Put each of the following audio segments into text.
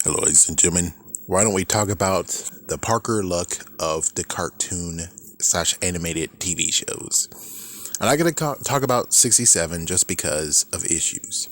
Hello, ladies and gentlemen. Why don't we talk about the Parker luck of the cartoon slash animated TV shows? I'm not going to talk about 67 just because of issues.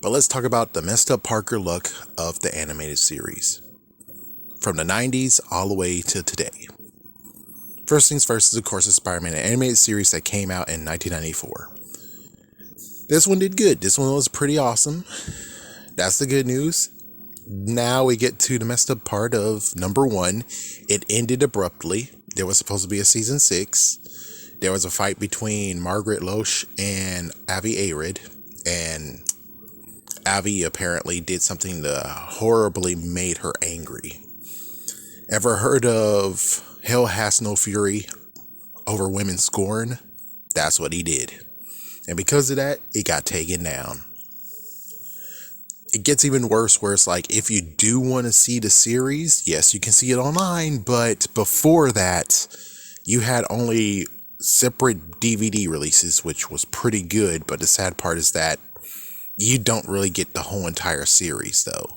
But let's talk about the messed up Parker luck of the animated series. From the 90s all the way to today. First things first is, of course, the Spider-Man animated series that came out in 1994. This one did good. This one was pretty awesome. That's the good news. Now we get to the messed up part of number one. It ended abruptly. There was supposed to be a season 6. There was a fight between Margaret Loesch and Avi Arad, and Avi apparently did something that horribly made her angry. Ever heard of Hell Has No Fury over women's scorn? That's what he did. And because of that, it got taken down. It gets even worse where it's like, if you do want to see the series, yes, you can see it online, but before that, you had only separate DVD releases, which was pretty good, but the sad part is that you don't really get the whole entire series, though.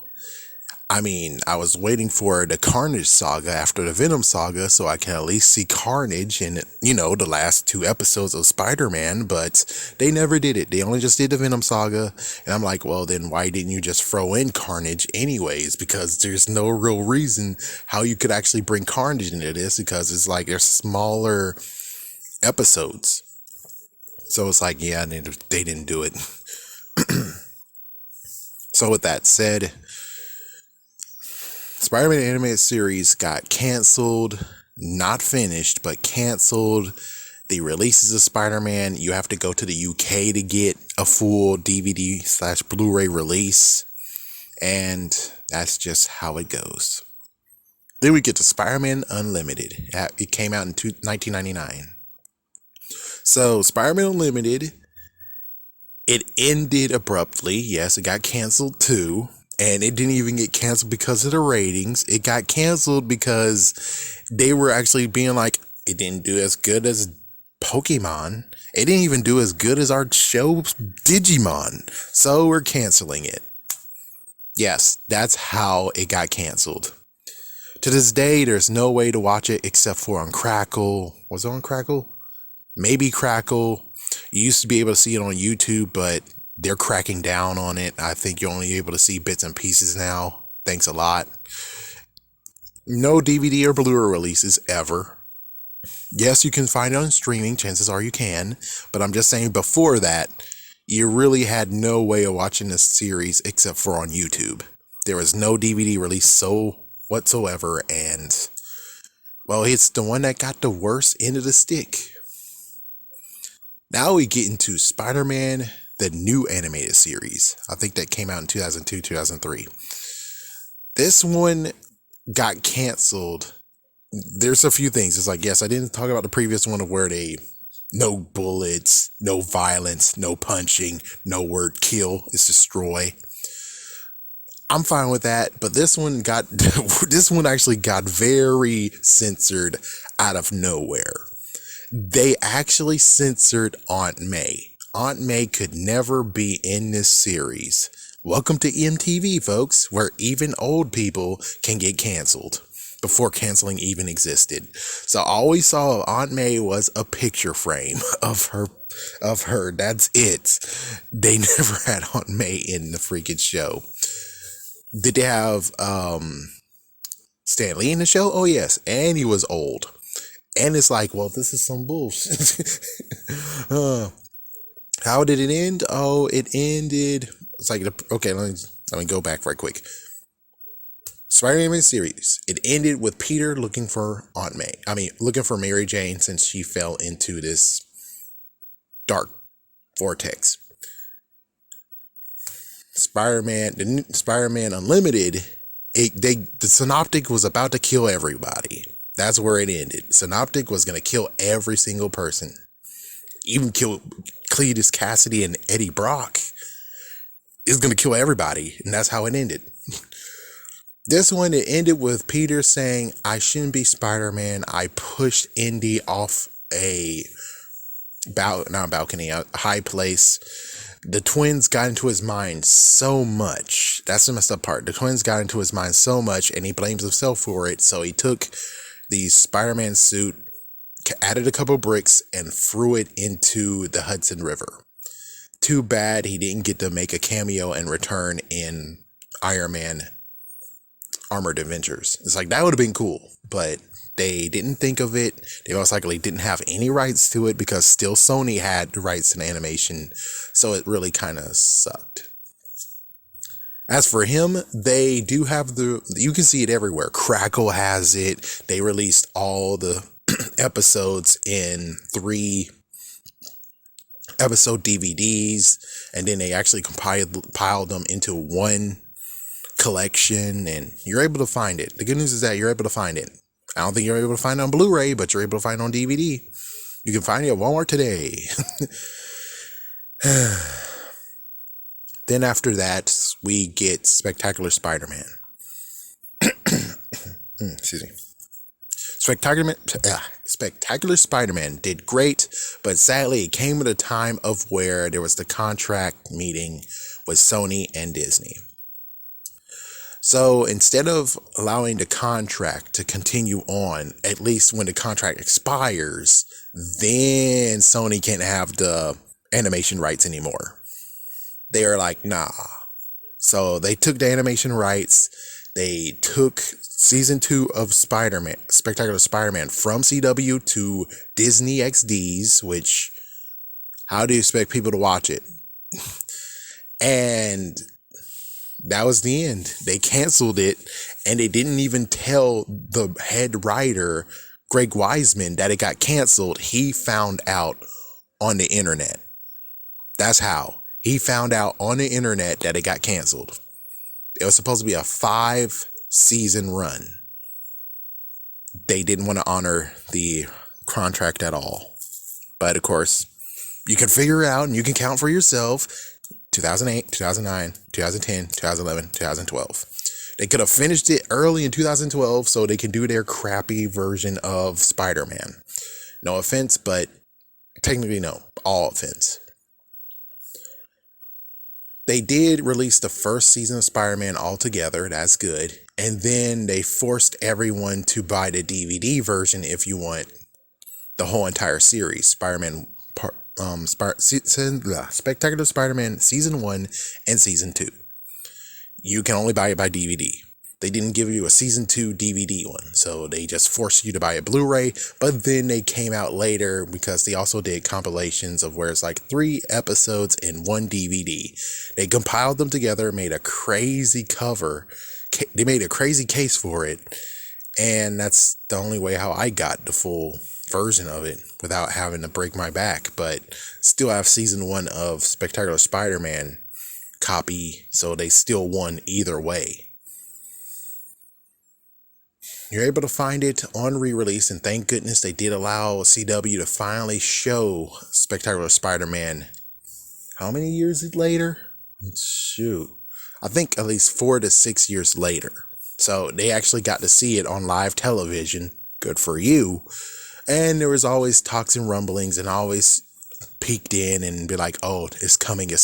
I mean, I was waiting for the Carnage saga after the Venom saga so I can at least see Carnage in, the last 2 episodes of Spider-Man, but they never did it. They only just did the Venom saga, and I'm like, well, then why didn't you just throw in Carnage anyways? Because there's no real reason how you could actually bring Carnage into this, because it's like they're smaller episodes. So it's like, yeah, they didn't do it. So with that said, Spider-Man animated series got canceled, not finished, but canceled. The releases of Spider-Man, you have to go to the UK to get a full DVD slash Blu-ray release. And that's just how it goes. Then we get to Spider-Man Unlimited. It came out in 1999. So Spider-Man Unlimited, it ended abruptly. Yes, it got canceled too. And it didn't even get canceled because of the ratings. It got canceled because they were actually being like, it didn't do as good as Pokemon. It didn't even do as good as our show Digimon. So we're canceling it. Yes, that's how it got canceled. To this day, there's no way to watch it except for on Crackle. Was it on Crackle? Maybe Crackle. You used to be able to see it on YouTube, but they're cracking down on it. I think you're only able to see bits and pieces now. Thanks a lot. No DVD or Blu-ray releases ever. Yes, you can find it on streaming. Chances are you can. But I'm just saying, before that, you really had no way of watching this series except for on YouTube. There was no DVD release whatsoever. And, well, it's the one that got the worst end of the stick. Now we get into Spider-Man, the new animated series. I think that came out in 2002, 2003. This one got canceled. There's a few things. It's like, yes, I didn't talk about the previous one of where no bullets, no violence, no punching, no word kill. It's destroy. I'm fine with that, but this one actually got very censored out of nowhere. They actually censored Aunt May. Aunt May could never be in this series. Welcome to MTV, folks, where even old people can get canceled before canceling even existed. So all we saw of Aunt May was a picture frame of her. That's it. They never had Aunt May in the freaking show. Did they have Stan Lee in the show? Oh yes, and he was old. And it's like, well, this is some bullshit. How did it end? Oh, it ended. It's like, okay, let me go back right quick. Spider-Man series. It ended with Peter looking for looking for Mary Jane since she fell into this dark vortex. Spider-Man Unlimited. The Synoptic was about to kill everybody. That's where it ended. Synoptic was going to kill every single person. Even kill Cletus Cassidy and Eddie Brock. It's going to kill everybody. And that's how it ended. This one, it ended with Peter saying, I shouldn't be Spider-Man. I pushed Indy off a high place. The twins got into his mind so much. That's the messed up part. The twins got into his mind so much, and he blames himself for it. So he took the Spider-Man suit, added a couple bricks, and threw it into the Hudson River. Too bad he didn't get to make a cameo and return in Iron Man Armored Adventures. It's like, that would have been cool, but they didn't think of it. They most likely didn't have any rights to it because still Sony had the rights to the animation, so it really kind of sucked. As for him, they do have you can see it everywhere. Crackle has it. They released all the episodes in 3 episode DVDs, and then they actually compiled them into one collection, and you're able to find it. The good news is that you're able to find it. I don't think you're able to find it on Blu-ray, but you're able to find it on DVD. You can find it at Walmart today. Then after that, we get Spectacular Spider-Man. Excuse me. Spectacular Spider-Man did great, but sadly it came at a time of where there was the contract meeting with Sony and Disney. So instead of allowing the contract to continue on, at least when the contract expires, then Sony can't have the animation rights anymore. They are like, nah. So they took the animation rights. They took season 2 of Spider-Man, Spectacular Spider-Man, from CW to Disney XDs, which, how do you expect people to watch it? And that was the end. They canceled it, and they didn't even tell the head writer, Greg Wiseman, that it got canceled. He found out on the internet. That's how. He found out on the internet that it got canceled. It was supposed to be a 5-season run. They didn't want to honor the contract at all. But of course, you can figure it out and you can count for yourself. 2008, 2009, 2010, 2011, 2012. They could have finished it early in 2012 so they can do their crappy version of Spider-Man. No offense, but technically no. All offense. They did release the first season of Spider-Man altogether. That's good. And then they forced everyone to buy the DVD version if you want the whole entire series. Spectacular Spider-Man Season 1 and Season 2. You can only buy it by DVD. They didn't give you a Season 2 DVD one, so they just forced you to buy a Blu-ray, but then they came out later because they also did compilations of where it's like 3 episodes in 1 DVD. They compiled them together, made a crazy cover. They made a crazy case for it, and that's the only way how I got the full version of it without having to break my back. But still have Season 1 of Spectacular Spider-Man copy, so they still won either way. You're able to find it on re-release, and thank goodness they did allow CW to finally show Spectacular Spider-Man. How many years later? Shoot. I think at least 4 to 6 years later. So they actually got to see it on live television. Good for you. And there was always talks and rumblings, and always peeked in and be like, oh, it's coming, a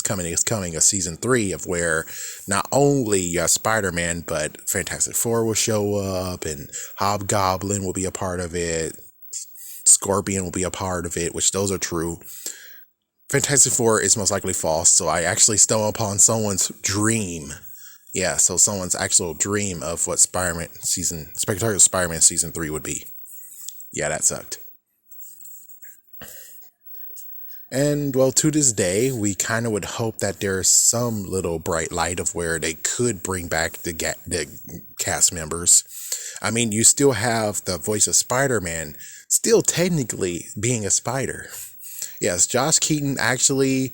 season 3 of where not only you have Spider-Man, but Fantastic Four will show up, and Hobgoblin will be a part of it, Scorpion will be a part of it, which those are true. Fantastic Four is most likely false, so I actually stumbled upon someone's dream. Yeah, so someone's actual dream of what Spectacular Spider-Man Season 3 would be. Yeah, that sucked. And, well, to this day, we kind of would hope that there's some little bright light of where they could bring back the cast members. I mean, you still have the voice of Spider-Man still technically being a spider. Yes, Josh Keaton actually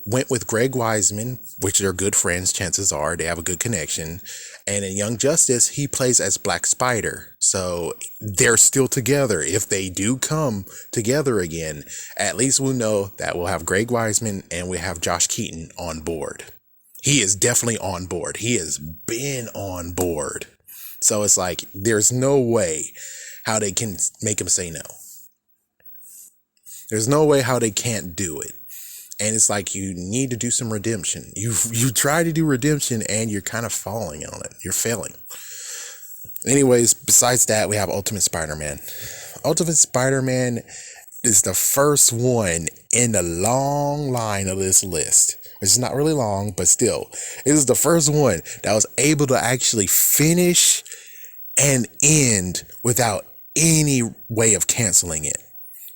went with Greg Wiseman, which they're good friends, chances are. They have a good connection. And in Young Justice, he plays as Black Spider. So they're still together. If they do come together again, at least we'll know that we'll have Greg Wiseman and we have Josh Keaton on board. He is definitely on board. He has been on board. So it's like, there's no way how they can make him say no. There's no way how they can't do it. And it's like you need to do some redemption. You try to do redemption and you're kind of falling on it. You're failing. Anyways, besides that, we have Ultimate Spider-Man. Ultimate Spider-Man is the first one in the long line of this list. It's not really long, but still, it is the first one that was able to actually finish and end without any way of canceling it.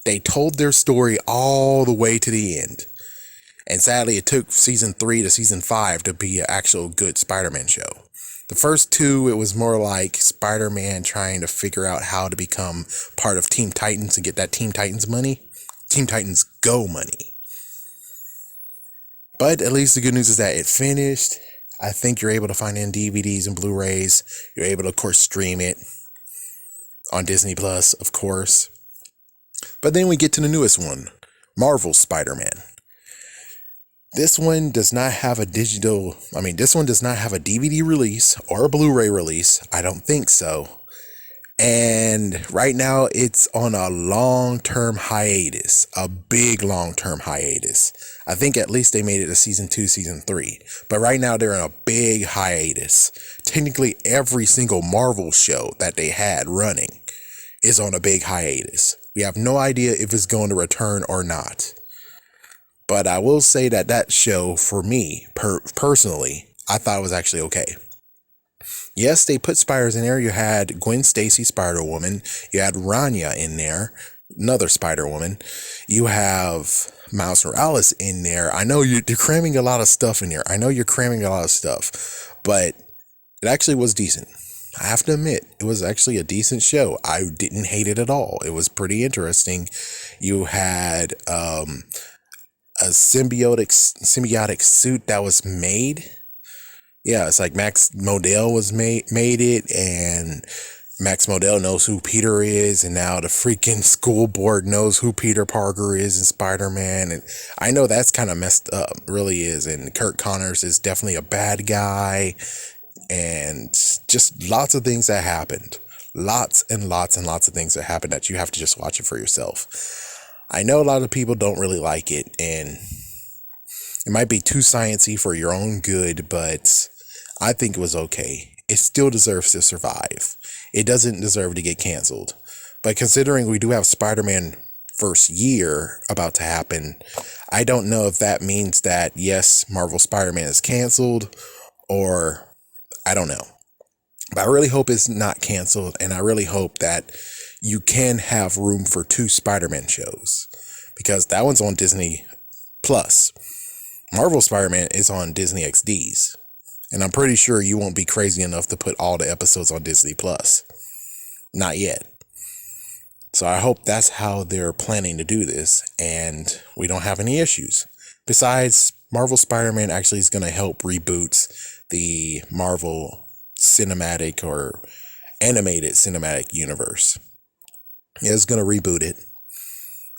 They told their story all the way to the end. And sadly, it took season 3 to season 5 to be an actual good Spider-Man show. The first 2, it was more like Spider-Man trying to figure out how to become part of Team Titans and get that Team Titans money. Team Titans Go money. But at least the good news is that it finished. I think you're able to find it in DVDs and Blu-rays. You're able to, of course, stream it on Disney Plus, of course. But then we get to the newest one, Marvel Spider-Man. This one does not have a this one does not have a DVD release or a Blu-ray release. I don't think so. And right now it's on a long-term hiatus, a big long-term hiatus. I think at least they made it to season 2, season 3. But right now they're in a big hiatus. Technically every single Marvel show that they had running is on a big hiatus. We have no idea if it's going to return or not. But I will say that show, for me, personally, I thought it was actually okay. Yes, they put spiders in there. You had Gwen Stacy, Spider-Woman. You had Rania in there, another Spider-Woman. You have Miles Morales in there. I know you're cramming a lot of stuff in here. But it actually was decent. I have to admit, it was actually a decent show. I didn't hate it at all. It was pretty interesting. You had a symbiotic suit that was made. Yeah, it's like Max Modell was made it, and Max Modell knows who Peter is, and now the freaking school board knows who Peter Parker is in Spider-Man. And I know that's kind of messed up, really is. And Kurt Connors is definitely a bad guy, and just lots of things that happened. Lots and lots and lots of things that happened that you have to just watch it for yourself. I know a lot of people don't really like it, and it might be too sciencey for your own good, but I think it was okay. It still deserves to survive. It doesn't deserve to get canceled. But considering we do have Spider-Man first year about to happen, I don't know if that means that, yes, Marvel Spider-Man is canceled, or I don't know. But I really hope it's not canceled, and I really hope that you can have room for 2 Spider-Man shows, because that one's on Disney Plus. Marvel Spider-Man is on Disney XDs, and I'm pretty sure you won't be crazy enough to put all the episodes on Disney Plus. Not yet. So I hope that's how they're planning to do this, and we don't have any issues. Besides, Marvel Spider-Man actually is going to help reboot the Marvel cinematic or animated cinematic universe. It's going to reboot it.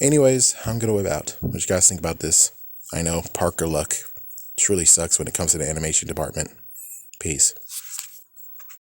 Anyways, I'm going to whip out. What you guys think about this? I know, Parker luck. It truly sucks when it comes to the animation department. Peace.